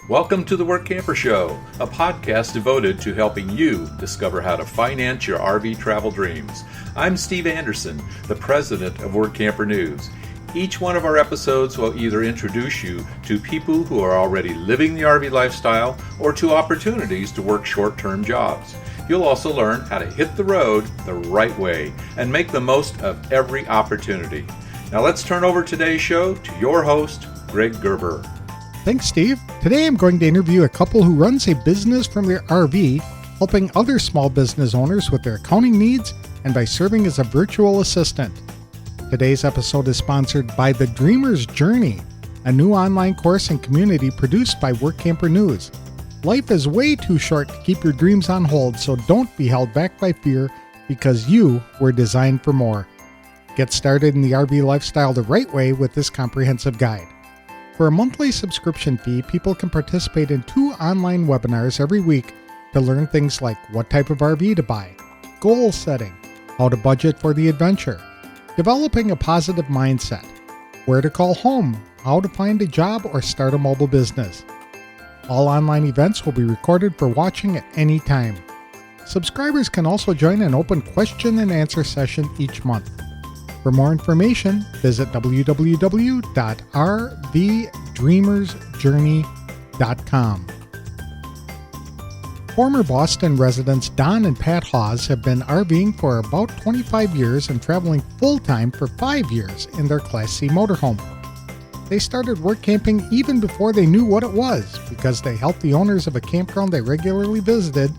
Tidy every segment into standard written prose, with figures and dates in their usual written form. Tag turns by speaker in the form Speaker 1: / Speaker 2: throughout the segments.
Speaker 1: Welcome to the Workamper Show, a podcast devoted to helping you discover how to finance your RV travel dreams. I'm Steve Anderson, the president of Workamper News. Each one of our episodes will either introduce you to people who are already living the RV lifestyle or to opportunities to work short-term jobs. You'll also learn how to hit the road the right way and make the most of every opportunity. Now let's turn over today's show to your host, Greg Gerber.
Speaker 2: Thanks, Steve. Today I'm going to interview a couple who runs a business from their RV, helping other small business owners with their accounting needs and by serving as a virtual assistant. Today's episode is sponsored by The Dreamer's Journey, a new online course and community produced by Workamper News. Life is way too short to keep your dreams on hold, so don't be held back by fear because you were designed for more. Get started in the RV lifestyle the right way with this comprehensive guide. For a monthly subscription fee, people can participate in 2 online webinars every week to learn things like what type of RV to buy, goal setting, how to budget for the adventure, developing a positive mindset, where to call home, how to find a job or start a mobile business. All online events will be recorded for watching at any time. Subscribers can also join an open question and answer session each month. For more information, visit www.rvdreamersjourney.com. Former Boston residents Don and Pat Hawes have been RVing for about 25 years and traveling full-time for 5 years in their Class C motorhome. They started work camping even before they knew what it was because they helped the owners of a campground they regularly visited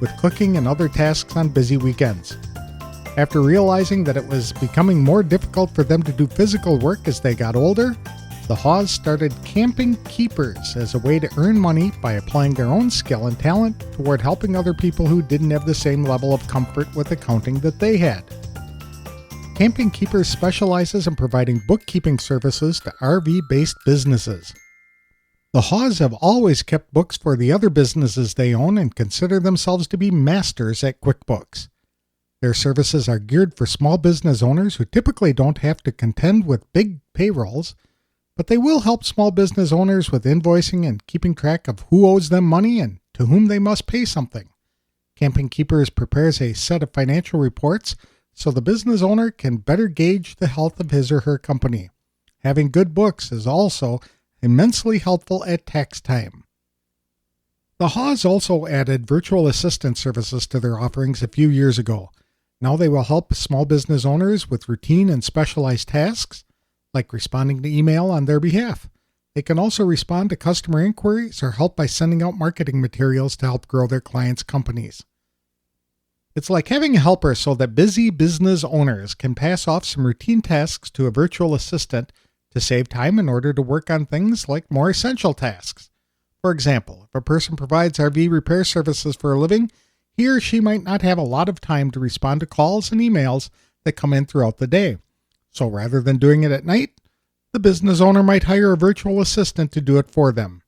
Speaker 2: with cooking and other tasks on busy weekends. After realizing that it was becoming more difficult for them to do physical work as they got older, the Hawes started Camping Keepers as a way to earn money by applying their own skill and talent toward helping other people who didn't have the same level of comfort with accounting that they had. Camping Keepers specializes in providing bookkeeping services to RV-based businesses. The Hawes have always kept books for the other businesses they own and consider themselves to be masters at QuickBooks. Their services are geared for small business owners who typically don't have to contend with big payrolls, but they will help small business owners with invoicing and keeping track of who owes them money and to whom they must pay something. Camping Keepers prepares a set of financial reports so the business owner can better gauge the health of his or her company. Having good books is also immensely helpful at tax time. The Hawes also added virtual assistant services to their offerings a few years ago. Now they will help small business owners with routine and specialized tasks, like responding to email on their behalf. They can also respond to customer inquiries or help by sending out marketing materials to help grow their clients' companies. It's like having a helper so that busy business owners can pass off some routine tasks to a virtual assistant to save time in order to work on things like more essential tasks. For example, if a person provides RV repair services for a living, he or she might not have a lot of time to respond to calls and emails that come in throughout the day. So rather than doing it at night, the business owner might hire a virtual assistant to do it for them.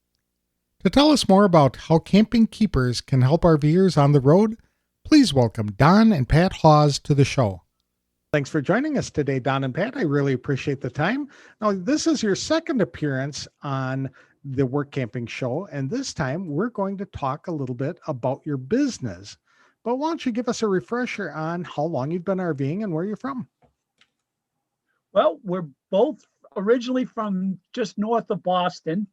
Speaker 2: To tell us more about how Camping Keepers can help RVers on the road, please welcome Don and Pat Hawes to the show. Thanks for joining us today, Don and Pat. I really appreciate the time. Now, this is your second appearance on the Work Camping Show, and this time we're going to talk a little bit about your business. But why don't you give us a refresher on how long you've been RVing and where you're from?
Speaker 3: Well, we're both originally from just north of Boston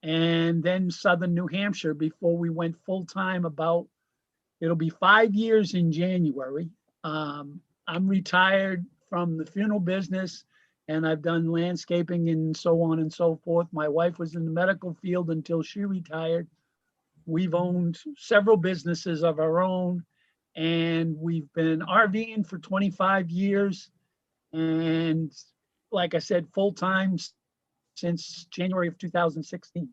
Speaker 3: and then southern New Hampshire before we went full-time it'll be 5 years in January. I'm retired from the funeral business and I've done landscaping and so on and so forth. My wife was in the medical field until she retired. We've owned several businesses of our own, and we've been RVing for 25 years. And like I said, full-time since January of 2016.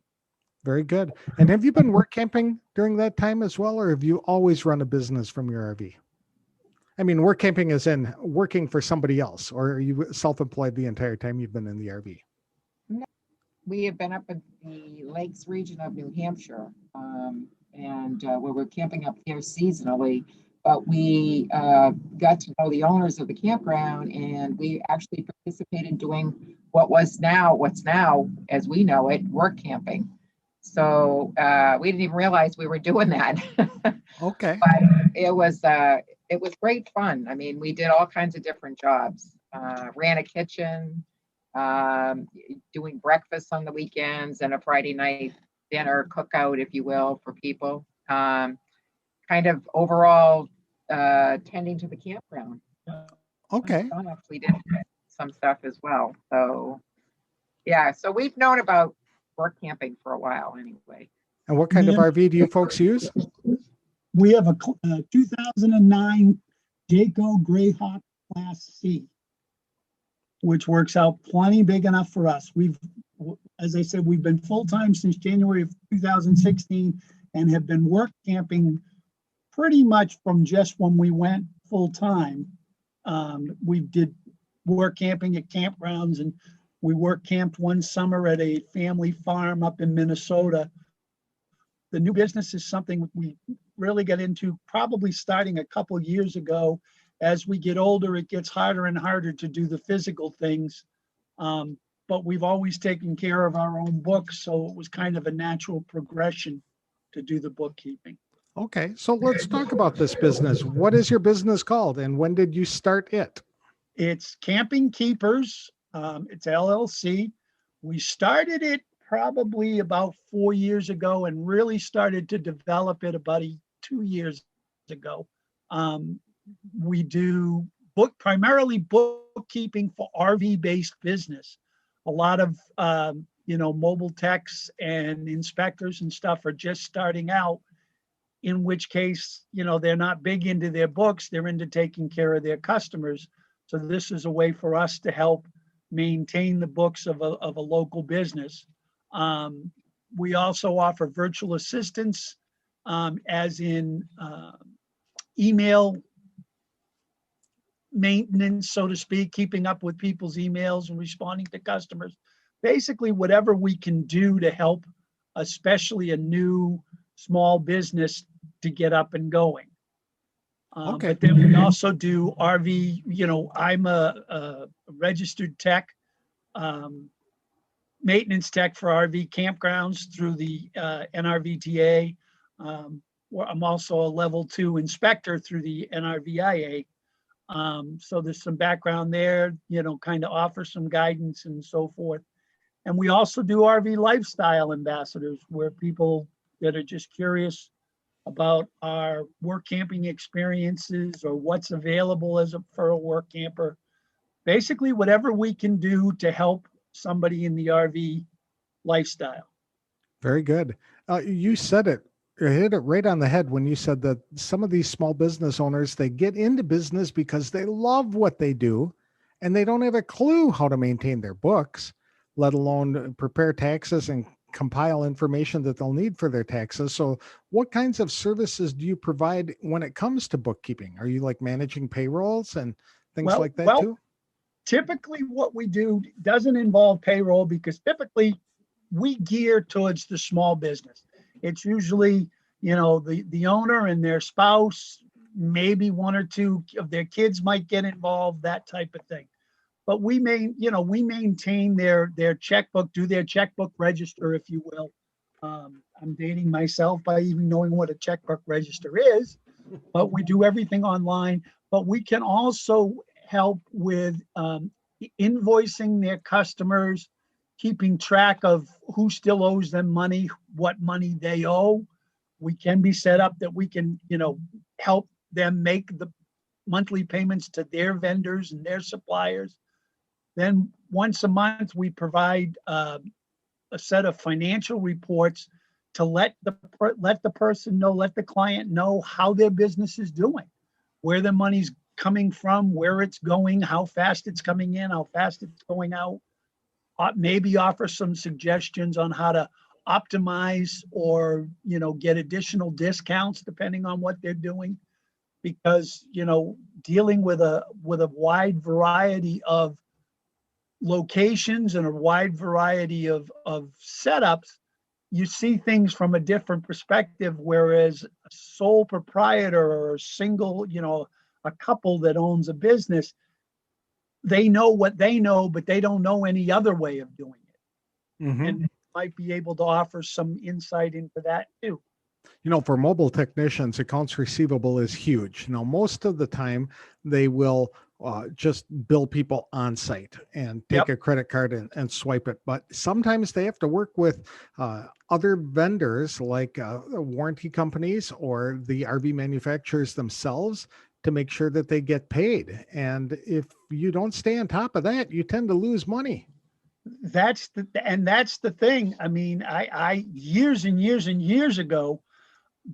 Speaker 2: Very good. And have you been work camping during that time as well, or have you always run a business from your RV? I mean, work camping is in working for somebody else, or are you self-employed the entire time you've been in the RV?
Speaker 4: No, we have been up in the Lakes region of New Hampshire, and we were camping up there seasonally, but we got to know the owners of the campground, and we actually participated in doing what's now, as we know it, work camping. So we didn't even realize we were doing that.
Speaker 2: Okay.
Speaker 4: But it was great fun. I mean, we did all kinds of different jobs. Ran a kitchen, doing breakfast on the weekends and a Friday night dinner cookout, if you will, for people. Kind of overall tending to the campground.
Speaker 2: Okay.
Speaker 4: We did some stuff as well. So yeah, so we've known about work camping for a while anyway.
Speaker 2: And what kind of RV do you folks use?
Speaker 3: We have a 2009 Jayco Greyhawk Class C, which works out plenty big enough for us. As I said, we've been full-time since January of 2016 and have been work camping pretty much from just when we went full-time. We did work camping at campgrounds, and we work camped one summer at a family farm up in Minnesota. The new business is something we really got into probably starting a couple years ago. As we get older, it gets harder and harder to do the physical things. But we've always taken care of our own books, so it was kind of a natural progression to do the bookkeeping.
Speaker 2: Okay, so let's talk about this business. What is your business called, and when did you start it?
Speaker 3: It's Camping Keepers. It's LLC. We started it probably about 4 years ago and really started to develop it about 2 years ago. We do primarily bookkeeping for RV-based business. A lot of mobile techs and inspectors and stuff are just starting out, in which case, they're not big into their books, they're into taking care of their customers. So this is a way for us to help maintain the books of a local business. We also offer virtual assistants, as in email maintenance, so to speak, keeping up with people's emails and responding to customers. Basically, whatever we can do to help, especially a new small business, to get up and going.
Speaker 2: Okay.
Speaker 3: But then we also do RV, I'm a registered tech, maintenance tech for RV campgrounds through the NRVTA. I'm also a level 2 inspector through the NRVIA. So there's some background there, kind of offer some guidance and so forth. And we also do RV lifestyle ambassadors, where people that are just curious about our work camping experiences or what's available for a work camper. Basically, whatever we can do to help somebody in the RV lifestyle.
Speaker 2: Very good. You said it. You hit it right on the head when you said that some of these small business owners, they get into business because they love what they do and they don't have a clue how to maintain their books, let alone prepare taxes and compile information that they'll need for their taxes. So what kinds of services do you provide when it comes to bookkeeping? Are you like managing payrolls and things like that too?
Speaker 3: Typically what we do doesn't involve payroll, because typically we gear towards the small business. It's usually, the owner and their spouse, maybe one or two of their kids might get involved, that type of thing. But we maintain their checkbook, do their checkbook register, if you will. I'm dating myself by even knowing what a checkbook register is, but we do everything online. But we can also help with invoicing their customers, keeping track of who still owes them money, what money they owe. We can be set up that we can, help them make the monthly payments to their vendors and their suppliers. Then once a month, we provide a set of financial reports to let the person know, let the client know how their business is doing, where their money's coming from, where it's going, how fast it's coming in, how fast it's going out. Maybe offer some suggestions on how to optimize or, get additional discounts depending on what they're doing. Because, dealing with a wide variety of locations and a wide variety of setups, you see things from a different perspective, whereas a sole proprietor or a single, a couple that owns a business, they know what they know, but they don't know any other way of doing it. Mm-hmm. might be able to offer some insight into that too.
Speaker 2: For mobile technicians, accounts receivable is huge. Now, most of the time, they will just bill people on site and take
Speaker 3: Yep.
Speaker 2: a credit card and swipe it. But sometimes they have to work with other vendors like warranty companies or the RV manufacturers themselves to make sure that they get paid. And if you don't stay on top of that, you tend to lose money.
Speaker 3: That's the thing. I mean, I years and years and years ago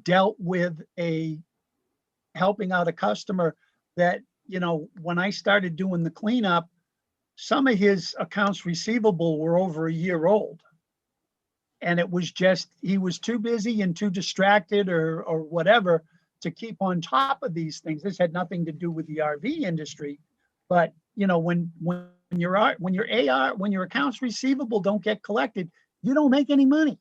Speaker 3: dealt with helping out a customer that, when I started doing the cleanup, some of his accounts receivable were over a year old. And it was just, he was too busy and too distracted or whatever to keep on top of these things. This had nothing to do with the RV industry, but when your accounts receivable don't get collected, you don't make any money.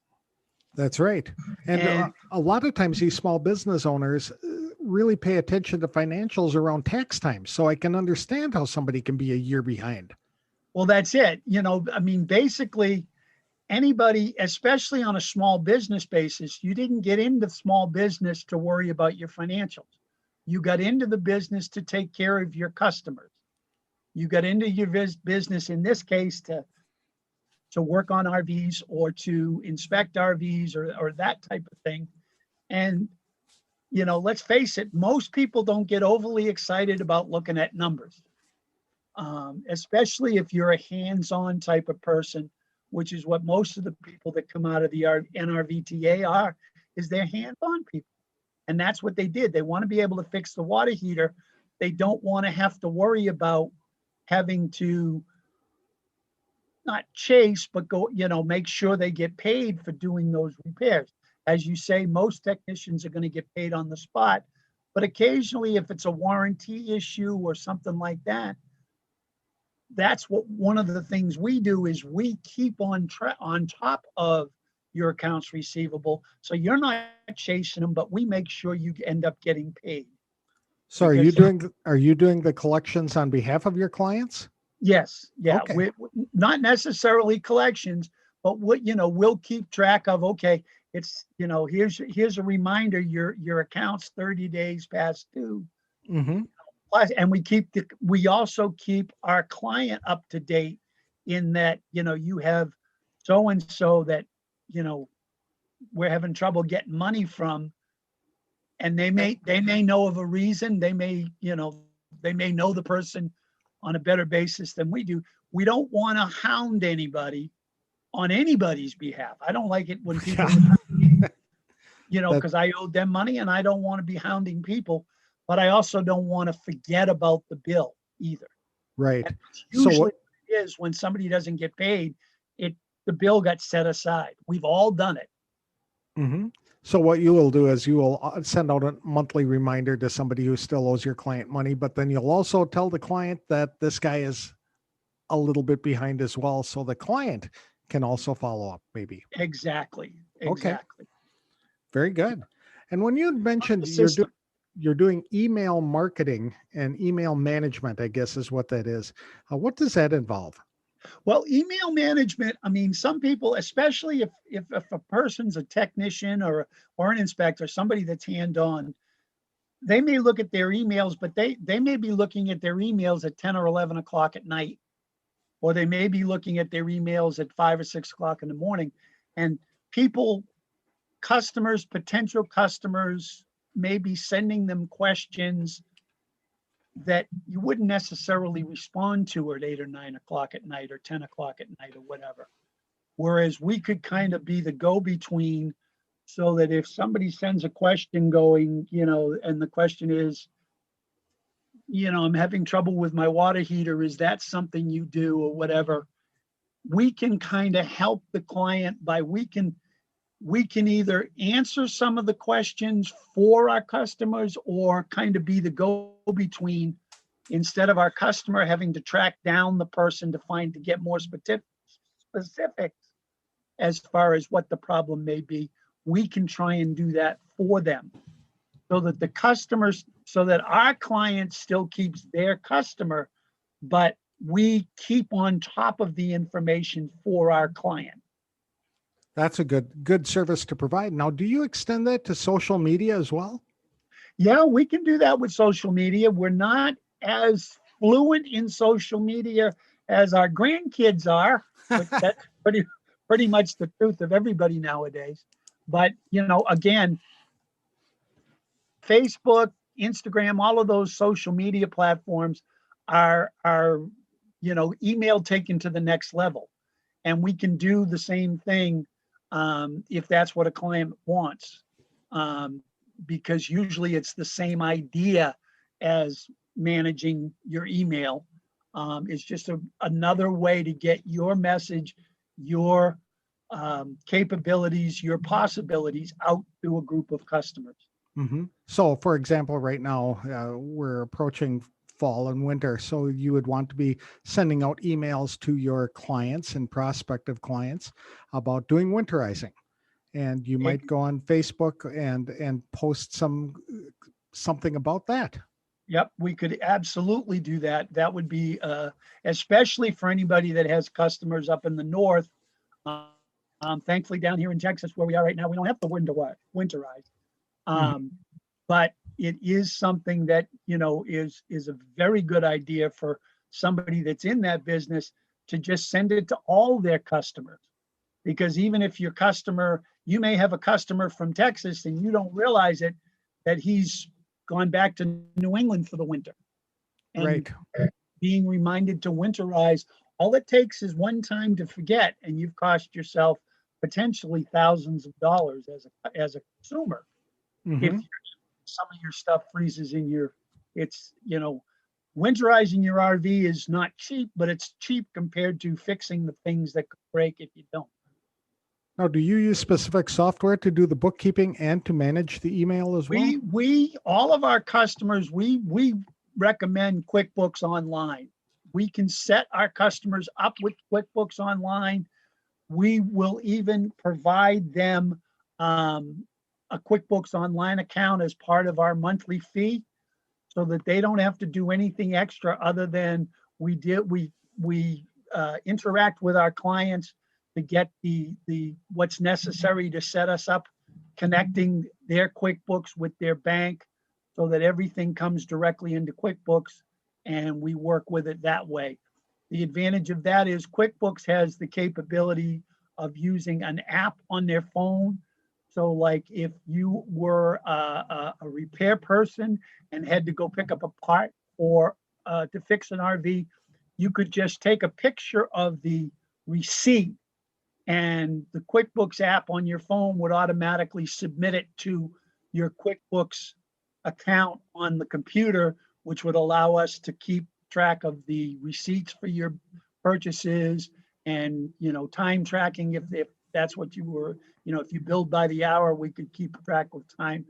Speaker 2: That's right. And a lot of times these small business owners really pay attention to financials around tax time. So I can understand how somebody can be a year behind.
Speaker 3: Well, that's it. I mean, basically anybody, especially on a small business basis, you didn't get into small business to worry about your financials. You got into the business to take care of your customers. You got into your business, in this case, to work on RVs or to inspect RVs or that type of thing. And, let's face it, most people don't get overly excited about looking at numbers, especially if you're a hands-on type of person, which is what most of the people that come out of the NRVTA are, is they're hands-on people. And that's what they did. They want to be able to fix the water heater. They don't want to have to worry about having to not chase, but go, make sure they get paid for doing those repairs. As you say, most technicians are going to get paid on the spot, but occasionally if it's a warranty issue or something like that, that's what one of the things we do is we keep on top of your accounts receivable. So you're not chasing them, but we make sure you end up getting paid.
Speaker 2: So are you doing the collections on behalf of your clients?
Speaker 3: Yes. Yeah.
Speaker 2: Okay.
Speaker 3: We not necessarily collections, but we'll keep track of, okay, it's, here's a reminder, your account's 30 days past due.
Speaker 2: Mm-hmm.
Speaker 3: Plus, and we also keep our client up to date in that, you have so-and-so that, we're having trouble getting money from, and they may know of a reason. They may know the person on a better basis than we do. We don't want to hound anybody on anybody's behalf. I don't like it when people, because I owed them money and I don't want to be hounding people, but I also don't want to forget about the bill either.
Speaker 2: Right.
Speaker 3: And usually what it is when somebody doesn't get paid, the bill got set aside. We've all done it.
Speaker 2: Mm-hmm. So what you will do is you will send out a monthly reminder to somebody who still owes your client money, but then you'll also tell the client that this guy is a little bit behind as well. So the client can also follow up maybe.
Speaker 3: Exactly.
Speaker 2: Okay. Very good. And when you had mentioned you're doing email marketing and email management, I guess is what that is. What does that involve?
Speaker 3: Well, email management, I mean, some people, especially if a person's a technician or an inspector, somebody that's hand-on, they may look at their emails, but they may be looking at their emails at 10 or 11 o'clock at night, or they may be looking at their emails at 5 or 6 o'clock in the morning. And potential customers may be sending them questions that you wouldn't necessarily respond to at 8 or 9 o'clock at night or 10 o'clock at night or whatever. Whereas we could kind of be the go-between so that if somebody sends a question going, and the question is, I'm having trouble with my water heater, is that something you do or whatever? We can kind of help the client by, we can either answer some of the questions for our customers or kind of be the go-between instead of our customer having to track down the person to get more specifics as far as what the problem may be. We can try and do that for them so that our client still keeps their customer, but we keep on top of the information for our client.
Speaker 2: That's a good service to provide. Now, do you extend that to social media as well?
Speaker 3: Yeah, we can do that with social media. We're not as fluent in social media as our grandkids are, but that's pretty much the truth of everybody nowadays. But again, Facebook, Instagram, all of those social media platforms are email taken to the next level, and we can do the same thing if that's what a client wants, because usually it's the same idea as managing your email. It's just another way to get your message, your capabilities, your possibilities out to a group of customers.
Speaker 2: So, for example, right now we're approaching fall and winter. So you would want to be sending out emails to your clients and prospective clients about doing winterizing. And you might go on Facebook and post something about that.
Speaker 3: Yep, we could absolutely do that. That would be, especially for anybody that has customers up in the north. Thankfully, down here in Texas, where we are right now, we don't have to winterize. But it is something that is a very good idea for somebody that's in that business to just send it to all their customers. Because even if your customer, you may have a customer from Texas and you don't realize it, that he's gone back to New England for the winter. And
Speaker 2: right.
Speaker 3: Being reminded to winterize, all it takes is one time to forget, and you've cost yourself potentially thousands of dollars as a consumer. If some of your stuff freezes in winterizing your RV is not cheap, but it's cheap compared to fixing the things that could break if you don't.
Speaker 2: Now, do you use specific software to do the bookkeeping and to manage the email as well?
Speaker 3: We all of our customers, we recommend QuickBooks Online. We can set our customers up with QuickBooks Online. We will even provide them a QuickBooks Online account as part of our monthly fee, so that they don't have to do anything extra other than we interact with our clients to get the what's necessary to set us up, connecting their QuickBooks with their bank, so that everything comes directly into QuickBooks, and we work with it that way. The advantage of that is QuickBooks has the capability of using an app on their phone. So like if you were a repair person and had to go pick up a part or to fix an RV, you could just take a picture of the receipt, and the QuickBooks app on your phone would automatically submit it to your QuickBooks account on the computer, which would allow us to keep track of the receipts for your purchases, and time tracking if that's what you were, if you billed by the hour, we could keep track of time.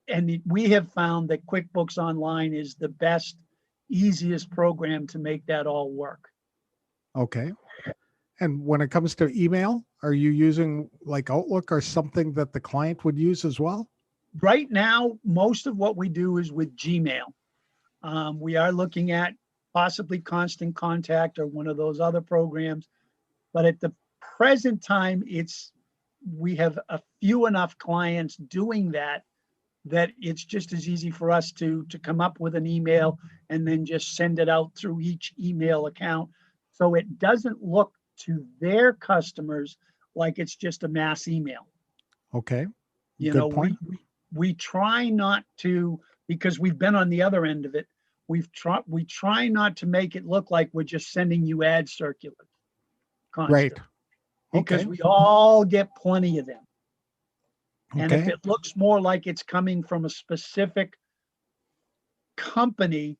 Speaker 3: And we have found that QuickBooks Online is the best, easiest program to make that all work.
Speaker 2: Okay. And when it comes to email, are you using like Outlook or something that the client would use as well?
Speaker 3: Right now, most of what we do is with Gmail. We are looking at possibly Constant Contact or one of those other programs, but at the present time, we have a few enough clients doing that it's just as easy for us to come up with an email and then just send it out through each email account, so it doesn't look to their customers like it's just a mass email.
Speaker 2: Okay. Good point.
Speaker 3: We try not to, because we've been on the other end of it. We try not to make it look like we're just sending you ad circulars constantly.
Speaker 2: Right.
Speaker 3: Because we all get plenty of them. And if
Speaker 2: Okay.
Speaker 3: it looks more like it's coming from a specific company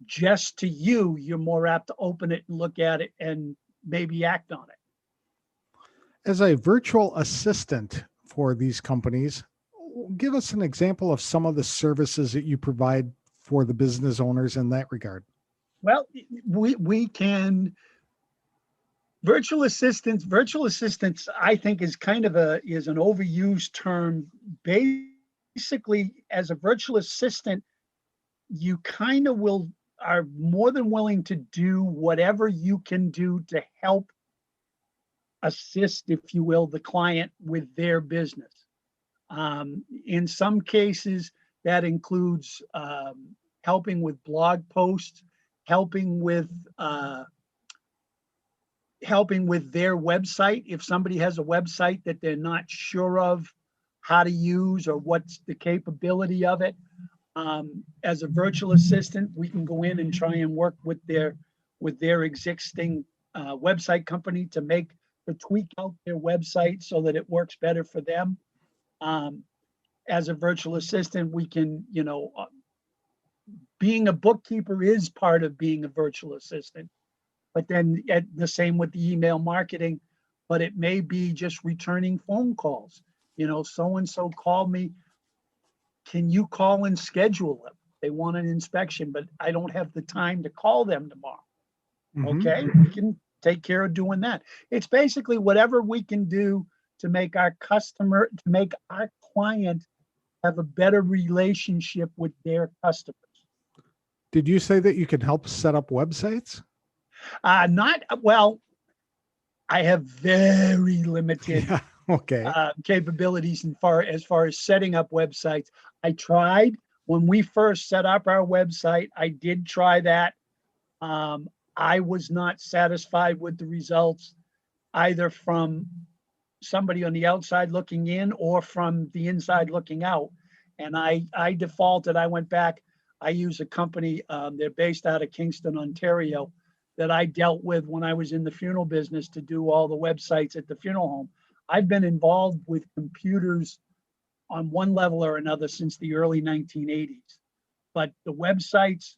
Speaker 3: just to you, you're more apt to open it and look at it and maybe act on it.
Speaker 2: As a virtual assistant for these companies, give us an example of some of the services that you provide for the business owners in that regard.
Speaker 3: Well, we can virtual assistants, I think is kind of is an overused term. Basically, as a virtual assistant, you kind of are more than willing to do whatever you can do to help assist, if you will, the client with their business. In some cases, that includes helping with blog posts, helping with their website. If somebody has a website that they're not sure of how to use or what's the capability of it, as a virtual assistant, we can go in and try and work with their existing website company to tweak out their website so that it works better for them. As a virtual assistant, we can, being a bookkeeper is part of being a virtual assistant, but then the same with the email marketing, but it may be just returning phone calls. So-and-so called me. Can you call and schedule them? They want an inspection, but I don't have the time to call them tomorrow. Okay, we can take care of doing that. It's basically whatever we can do to make our client have a better relationship with their customers.
Speaker 2: Did you say that you can help set up websites?
Speaker 3: Not well. I have very limited capabilities as far as setting up websites. I tried when we first set up our website. I did try that. I was not satisfied with the results, either from somebody on the outside looking in or from the inside looking out. And I defaulted. I went back. I use a company. They're based out of Kingston, Ontario, that I dealt with when I was in the funeral business to do all the websites at the funeral home. I've been involved with computers on one level or another since the early 1980s. But the websites,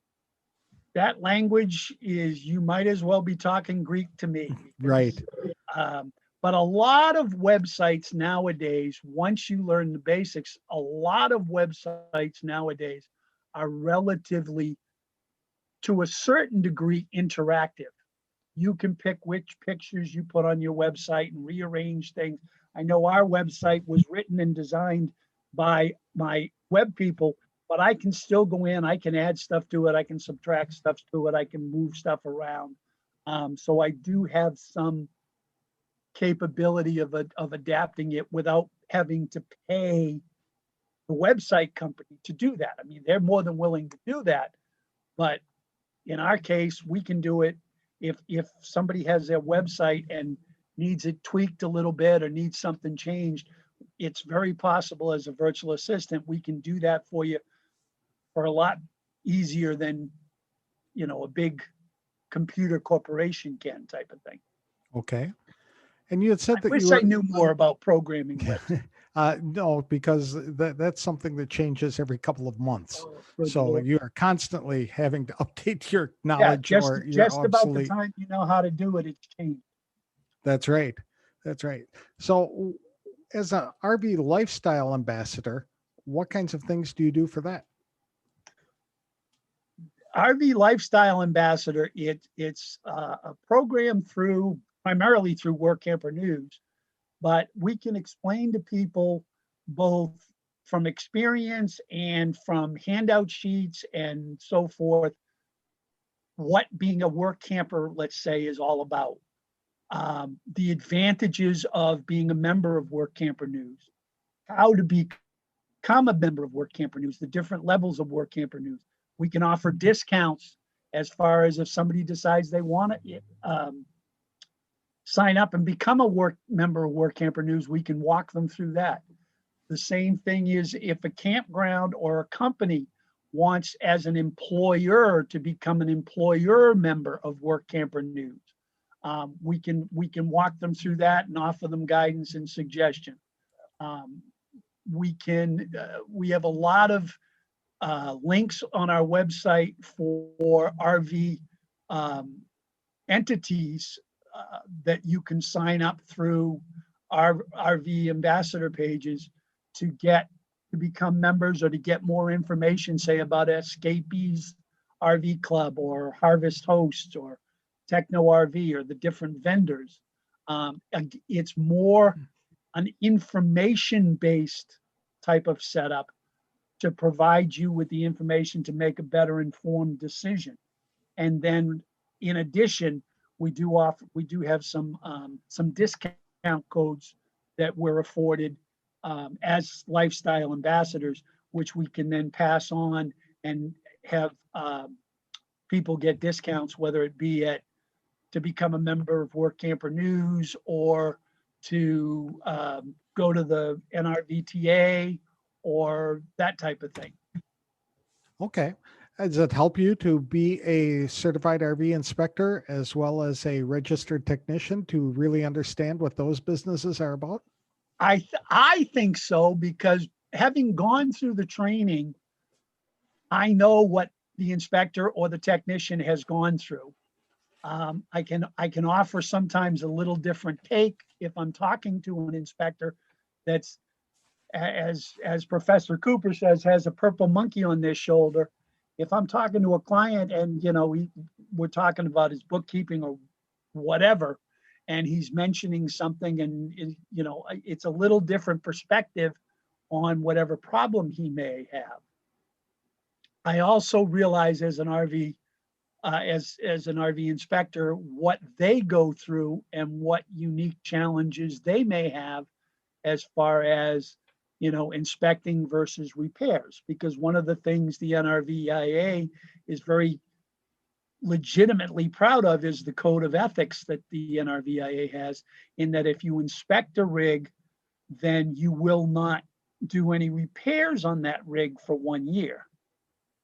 Speaker 3: that language is, you might as well be talking Greek to me.
Speaker 2: Right.
Speaker 3: But a lot of websites nowadays, once you learn the basics, a lot of websites nowadays are relatively, to a certain degree, interactive. You can pick which pictures you put on your website and rearrange things. I know our website was written and designed by my web people, but I can still go in, I can add stuff to it, I can subtract stuff to it, I can move stuff around. So I do have some capability of adapting it without having to pay the website company to do that. I mean, they're more than willing to do that, but in our case, we can do it. If somebody has their website and needs it tweaked a little bit or needs something changed, it's very possible as a virtual assistant, we can do that for you for a lot easier than, a big computer corporation can, type of thing.
Speaker 2: Okay. And you had said that
Speaker 3: I wish I knew more about programming.
Speaker 2: No, because that's something that changes every couple of months. So you are constantly having to update your knowledge.
Speaker 3: Just about the time you know how to do it, it's changed.
Speaker 2: That's right. That's right. So as an RV lifestyle ambassador, what kinds of things do you do for that?
Speaker 3: RV Lifestyle Ambassador, it's a program primarily through Workamper News, but we can explain to people both from experience and from handout sheets and so forth what being a work camper, let's say, is all about. The advantages of being a member of Workamper News, how to become a member of Workamper News, the different levels of Workamper News. We can offer discounts as far as if somebody decides they want to sign up and become a member of Workamper News, we can walk them through that. The same thing is if a campground or a company wants as an employer to become an employer member of Workamper News, we can walk them through that and offer them guidance and suggestion. We have a lot of links on our website for RV entities that you can sign up through our RV ambassador pages to become members or to get more information, say about Escapees RV Club or Harvest Host or Techno RV or the different vendors. It's more an information-based type of setup to provide you with the information to make a better informed decision. And then in addition, we do have some discount codes that we're afforded as lifestyle ambassadors, which we can then pass on and have people get discounts, whether it be to become a member of Workamper News or to go to the NRVTA or that type of thing.
Speaker 2: Okay. Does it help you to be a certified RV inspector as well as a registered technician to really understand what those businesses are about?
Speaker 3: I think so, because having gone through the training, I know what the inspector or the technician has gone through. I can offer sometimes a little different take if I'm talking to an inspector that's, as Professor Cooper says, has a purple monkey on their shoulder. If I'm talking to a client and we're talking about his bookkeeping or whatever, and he's mentioning something, and it's a little different perspective on whatever problem he may have. I also realize as an RV inspector what they go through and what unique challenges they may have as far as inspecting versus repairs, because one of the things the NRVIA is very legitimately proud of is the code of ethics that the NRVIA has, in that if you inspect a rig, then you will not do any repairs on that rig for 1 year,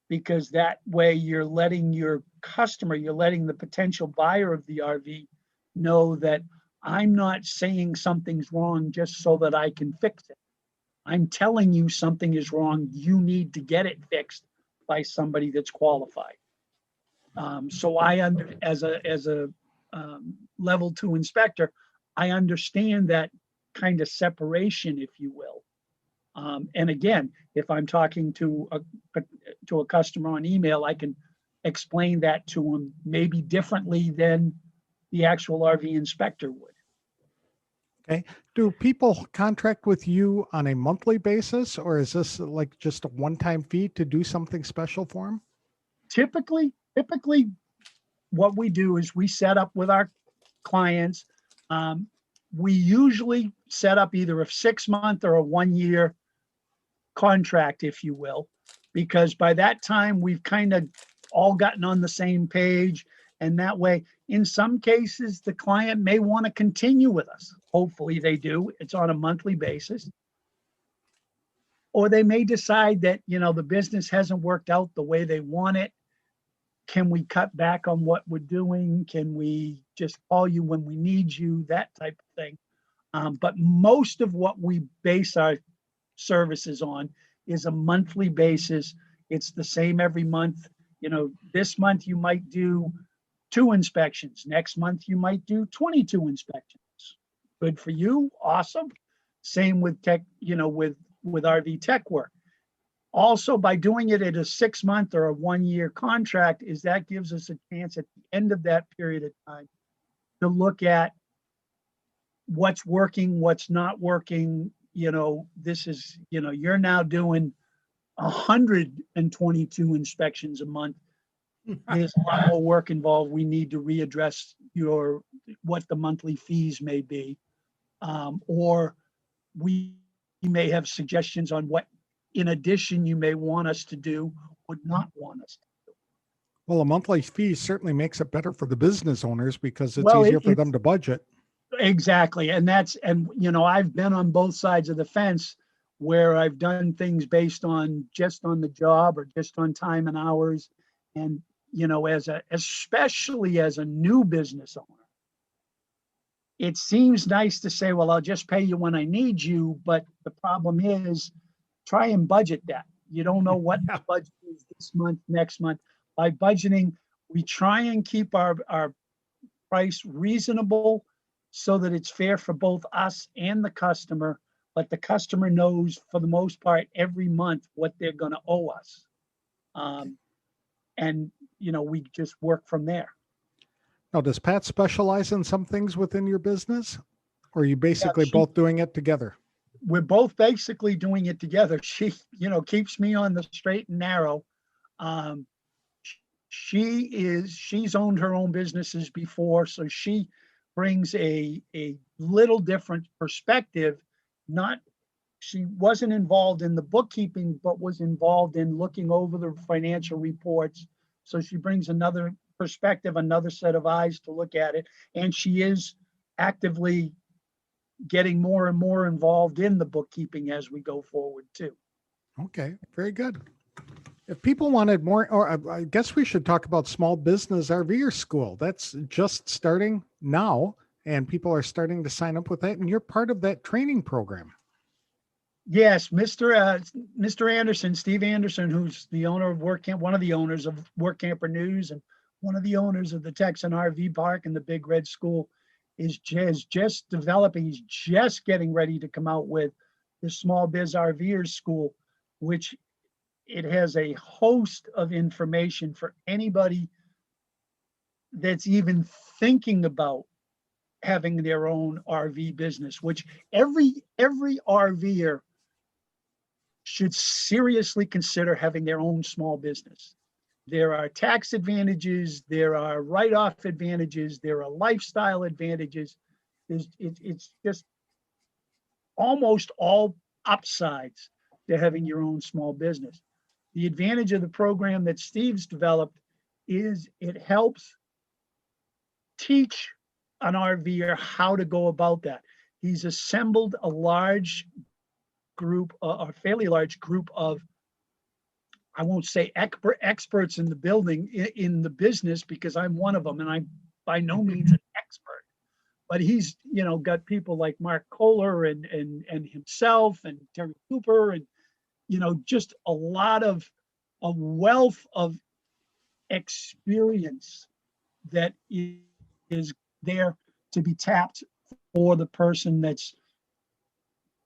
Speaker 3: because that way you're letting your customer, you're letting the potential buyer of the RV know that I'm not saying something's wrong just so that I can fix it. I'm telling you something is wrong. You need to get it fixed by somebody that's qualified. So as a level 2 inspector, I understand that kind of separation, if you will. And again, if I'm talking to a customer on email, I can explain that to them maybe differently than the actual RV inspector would.
Speaker 2: Okay. Do people contract with you on a monthly basis, or is this like just a one-time fee to do something special for them?
Speaker 3: Typically, what we do is we set up with our clients. We usually set up either a 6-month or a 1-year contract, if you will, because by that time we've kind of all gotten on the same page. And that way, in some cases, the client may want to continue with us. Hopefully they do. It's on a monthly basis. Or they may decide that, the business hasn't worked out the way they want it. Can we cut back on what we're doing? Can we just call you when we need you? That type of thing. But most of what we base our services on is a monthly basis. It's the same every month. This month you might do 2 inspections. Next month you might do 22 inspections. Good for you. Awesome. Same with tech, with RV tech work. Also, by doing it at a 6-month or a 1-year contract, that gives us a chance at the end of that period of time to look at what's working, what's not working. This is, you're now doing 122 inspections a month. There's a lot more work involved. We need to readdress what the monthly fees may be. Or we may have suggestions on what, in addition, you may want us to do, would not want us to do.
Speaker 2: Well, a monthly fee certainly makes it better for the business owners because it's easier for them to budget.
Speaker 3: Exactly. And I've been on both sides of the fence where I've done things based on just on the job or just on time and hours. And, especially as a new business owner, it seems nice to say, well, I'll just pay you when I need you. But the problem is, try and budget that. You don't know what the budget is this month, next month. By budgeting, we try and keep our price reasonable so that it's fair for both us and the customer, but the customer knows for the most part every month what they're going to owe us. And, we just work from there.
Speaker 2: Now, does Pat specialize in some things within your business, or are you basically both doing it together?
Speaker 3: We're both basically doing it together. She, keeps me on the straight and narrow. she's owned her own businesses before, so she brings a little different perspective. Not She wasn't involved in the bookkeeping, but was involved in looking over the financial reports. So she brings another perspective, another set of eyes to look at it. And she is actively getting more and more involved in the bookkeeping as we go forward too.
Speaker 2: Okay, very good. If people wanted more, or I guess we should talk about Small Business RVer School. That's just starting now, and people are starting to sign up with that, and you're part of that training program.
Speaker 3: Yes, Mr. Anderson, Steve Anderson, who's the owner of one of the owners of Workamper News and one of the owners of the Texan RV Park and the Big Red School, is just developing. He's just getting ready to come out with the Small Biz RVers School, which it has a host of information for anybody that's even thinking about having their own RV business, which every RVer should seriously consider having their own small business. There are tax advantages, there are write-off advantages, there are lifestyle advantages. It's just almost all upsides to having your own small business. The advantage of the program that Steve's developed is it helps teach an RVer how to go about that. He's assembled a large group, a fairly large group of, I won't say experts in the in the business, because I'm one of them and I'm by no means an expert, but he's, got people like Mark Kohler and himself and Terry Cooper and, just a wealth of experience that is there to be tapped for the person that's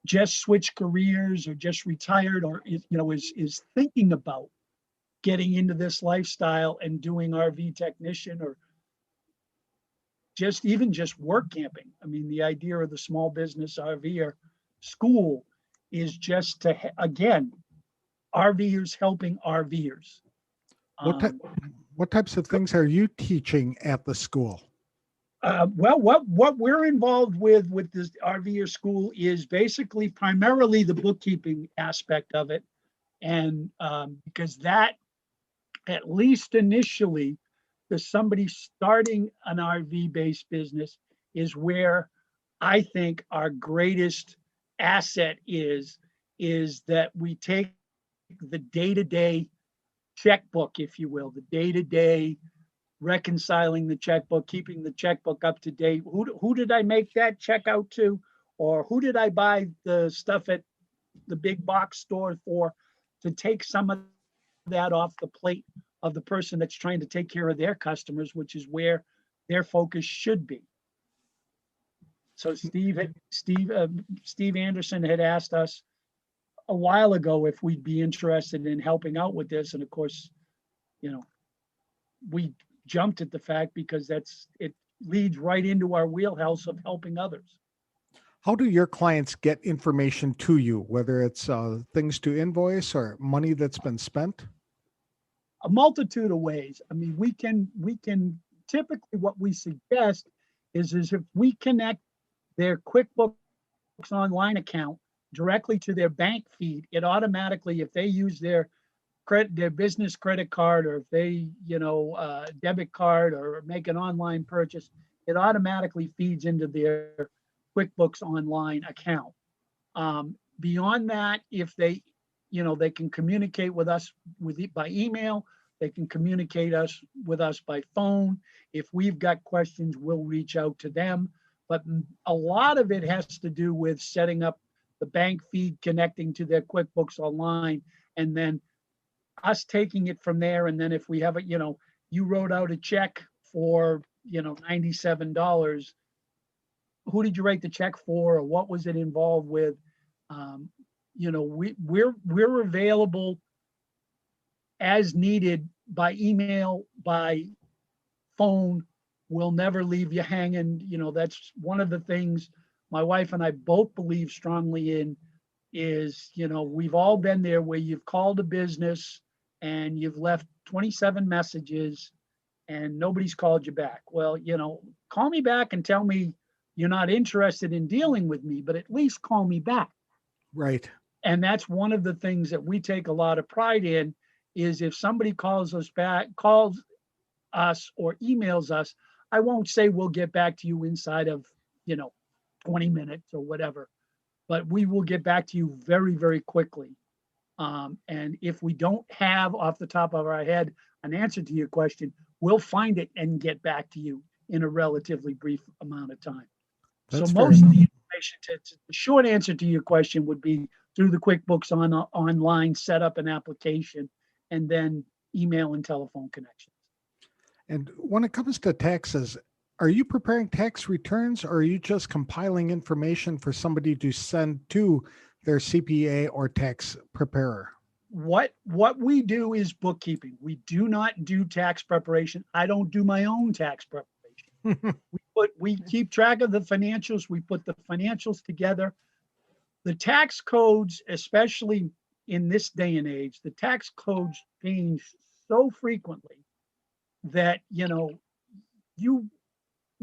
Speaker 3: just switched careers or just retired or is thinking about getting into this lifestyle and doing RV technician or just work camping. I mean, the idea of the Small Business RVer School is just to, again, RVers helping RVers.
Speaker 2: What types of things are you teaching at the school?
Speaker 3: Well, what we're involved with this RVer School is basically primarily the bookkeeping aspect of it. And because that, at least initially, for somebody starting an RV-based business, is where I think our greatest asset is that we take the day-to-day checkbook, if you will, the day-to-day reconciling the checkbook, keeping the checkbook up to date. Who did I make that check out to? Or who did I buy the stuff at the big box store for? To take some of that off the plate of the person that's trying to take care of their customers, which is where their focus should be. So Steve Anderson had asked us a while ago if we'd be interested in helping out with this. And of course, we jumped at the fact because it leads right into our wheelhouse of helping others.
Speaker 2: How do your clients get information to you, whether it's things to invoice or money that's been spent?
Speaker 3: A multitude of ways. I mean, we can typically, what we suggest is if we connect their QuickBooks Online account directly to their bank feed, it automatically, if they use their business credit card, or if they, debit card, or make an online purchase, it automatically feeds into their QuickBooks Online account. Beyond that, if they, they can communicate with us by email, they can communicate with us by phone. If we've got questions, we'll reach out to them. But a lot of it has to do with setting up the bank feed, connecting to their QuickBooks Online, and then us taking it from there. And then if we have you wrote out a check for, $97. Who did you write the check for, or what was it involved with? We're available as needed by email, by phone. We'll never leave you hanging. That's one of the things my wife and I both believe strongly in is, we've all been there where you've called a business and you've left 27 messages and nobody's called you back. Well, call me back and tell me you're not interested in dealing with me, but at least call me back.
Speaker 2: Right.
Speaker 3: And that's one of the things that we take a lot of pride in, is if somebody calls us or emails us, I won't say we'll get back to you inside of, 20 minutes or whatever, but we will get back to you very, very quickly. And if we don't have off the top of our head an answer to your question, we'll find it and get back to you in a relatively brief amount of time.
Speaker 2: That's
Speaker 3: so most
Speaker 2: fair.
Speaker 3: of the information, the short answer to your question would be through the QuickBooks online, set up an application, and then email and telephone connections.
Speaker 2: And when it comes to taxes, are you preparing tax returns, or are you just compiling information for somebody to send to their CPA or tax preparer?
Speaker 3: What we do is bookkeeping. We do not do tax preparation. I don't do my own tax preparation. We keep track of the financials. We put the financials together. The tax codes, especially in this day and age, the tax codes change so frequently that, you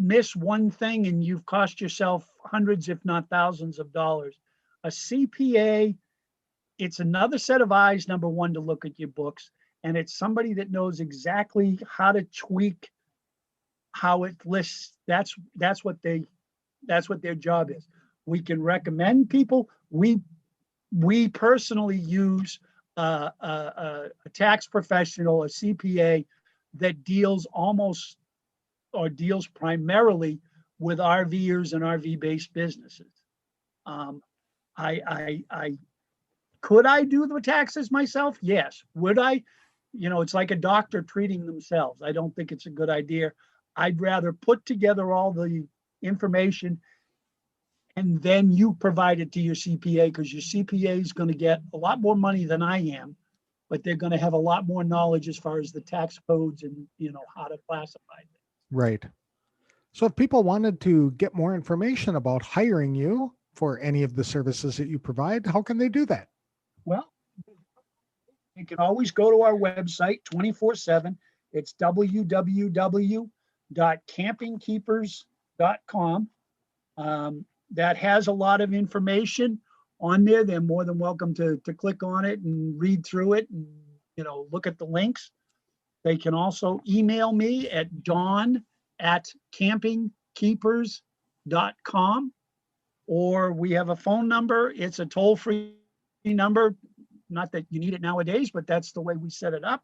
Speaker 3: miss one thing and you've cost yourself hundreds, if not thousands of dollars. A CPA, it's another set of eyes, number one, to look at your books. And it's somebody that knows exactly how to tweak how it lists. That's what their job is. We can recommend people. We personally use a tax professional, a CPA, that deals primarily with RVers and RV-based businesses. Could I do the taxes myself? Yes. Would I? It's like a doctor treating themselves. I don't think it's a good idea. I'd rather put together all the information and then you provide it to your CPA, because your CPA is going to get a lot more money than I am, but they're going to have a lot more knowledge as far as the tax codes and, how to classify them.
Speaker 2: Right. So if people wanted to get more information about hiring you for any of the services that you provide, how can they do that?
Speaker 3: Well, you can always go to our website 24/7. It's www.campingkeepers.com. That has a lot of information on there. They're more than welcome to click on it and read through it and, look at the links. They can also email me at dawn@campingkeepers.com, or we have a phone number. It's a toll-free number. Not that you need it nowadays, but that's the way we set it up.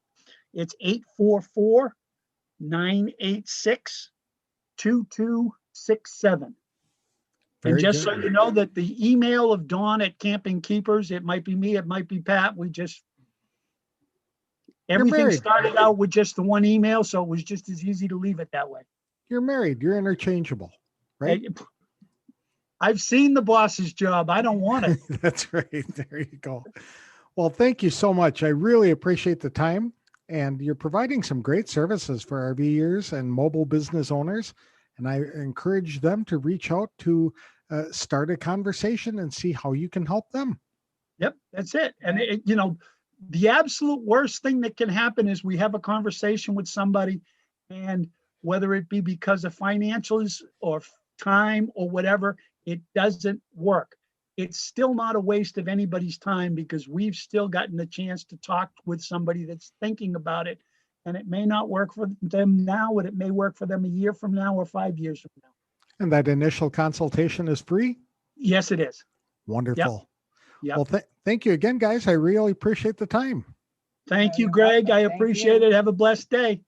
Speaker 3: It's 844-986-2267. And just so you know, that the email of Dawn at Camping Keepers, it might be me, it might be Pat. Everything started out with just the one email, so it was just as easy to leave it that way.
Speaker 2: You're married. You're interchangeable, right?
Speaker 3: I've seen the boss's job. I don't want it.
Speaker 2: That's right. There you go. Well, thank you so much. I really appreciate the time, and you're providing some great services for RVers and mobile business owners. And I encourage them to reach out to start a conversation and see how you can help them.
Speaker 3: Yep, that's it. And the absolute worst thing that can happen is we have a conversation with somebody, and whether it be because of financials or time or whatever, it doesn't work. It's still not a waste of anybody's time, because we've still gotten the chance to talk with somebody that's thinking about it. And it may not work for them now, but it may work for them a year from now or 5 years from now.
Speaker 2: And that initial consultation is free?
Speaker 3: Yes, it is.
Speaker 2: Wonderful.
Speaker 3: Yep.
Speaker 2: Well, thank you again, guys. I really appreciate the time.
Speaker 3: Thank you, Greg. I appreciate it. Have a blessed day.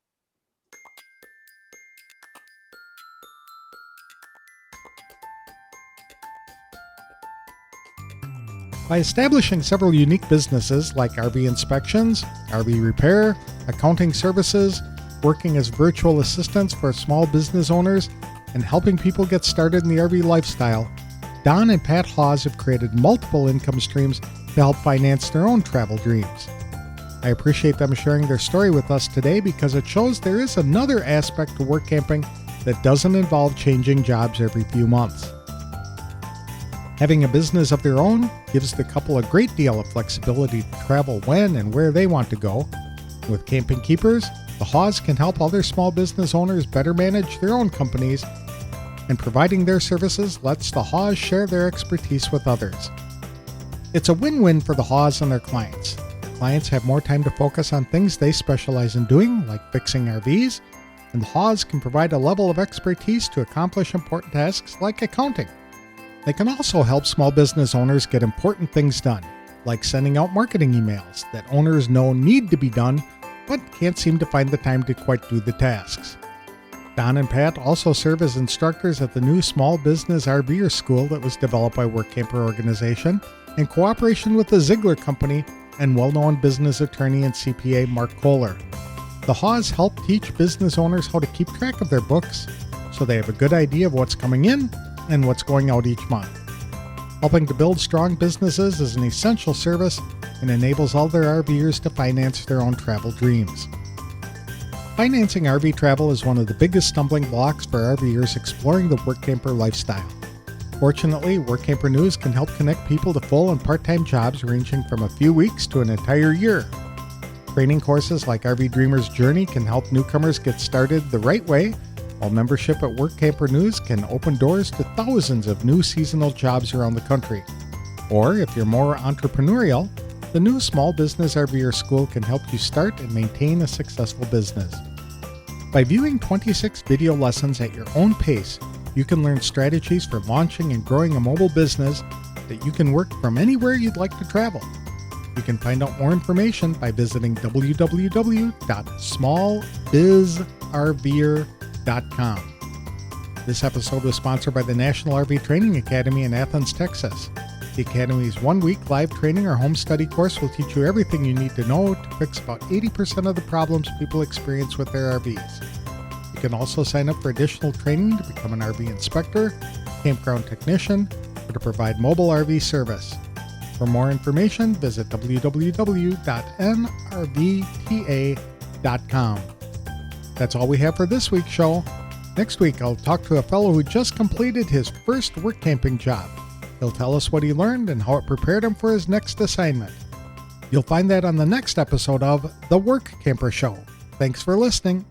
Speaker 2: By establishing several unique businesses like RV inspections, RV repair, accounting services, working as virtual assistants for small business owners, and helping people get started in the RV lifestyle, Don and Pat Hawes have created multiple income streams to help finance their own travel dreams. I appreciate them sharing their story with us today, because it shows there is another aspect to work camping that doesn't involve changing jobs every few months. Having a business of their own gives the couple a great deal of flexibility to travel when and where they want to go, With Camping Keepers, the Hawes can help other small business owners better manage their own companies, and providing their services lets the Hawes share their expertise with others. It's a win-win for the Hawes and their clients. The clients have more time to focus on things they specialize in doing, like fixing RVs, and the Hawes can provide a level of expertise to accomplish important tasks like accounting. They can also help small business owners get important things done, like sending out marketing emails that owners know need to be done but can't seem to find the time to quite do the tasks. Don and Pat also serve as instructors at the new Small Business RVer School that was developed by Workamper organization in cooperation with the Ziegler Company and well-known business attorney and CPA Mark Kohler. The Hawes help teach business owners how to keep track of their books so they have a good idea of what's coming in and what's going out each month. Helping to build strong businesses is an essential service and enables other RVers to finance their own travel dreams. Financing RV travel is one of the biggest stumbling blocks for RVers exploring the Workamper lifestyle. Fortunately, Workamper News can help connect people to full and part-time jobs ranging from a few weeks to an entire year. Training courses like RV Dreamer's Journey can help newcomers get started the right way, while membership at Workamper News can open doors to thousands of new seasonal jobs around the country. Or, if you're more entrepreneurial, the new Small Business RVer School can help you start and maintain a successful business. By viewing 26 video lessons at your own pace, you can learn strategies for launching and growing a mobile business that you can work from anywhere you'd like to travel. You can find out more information by visiting www.smallbizrver.com. This episode was sponsored by the National RV Training Academy in Athens, Texas. The Academy's one-week live training or home study course will teach you everything you need to know to fix about 80% of the problems people experience with their RVs. You can also sign up for additional training to become an RV inspector, campground technician, or to provide mobile RV service. For more information, visit www.nrvta.com. That's all we have for this week's show. Next week, I'll talk to a fellow who just completed his first work camping job. He'll tell us what he learned and how it prepared him for his next assignment. You'll find that on the next episode of The Workamper Show. Thanks for listening.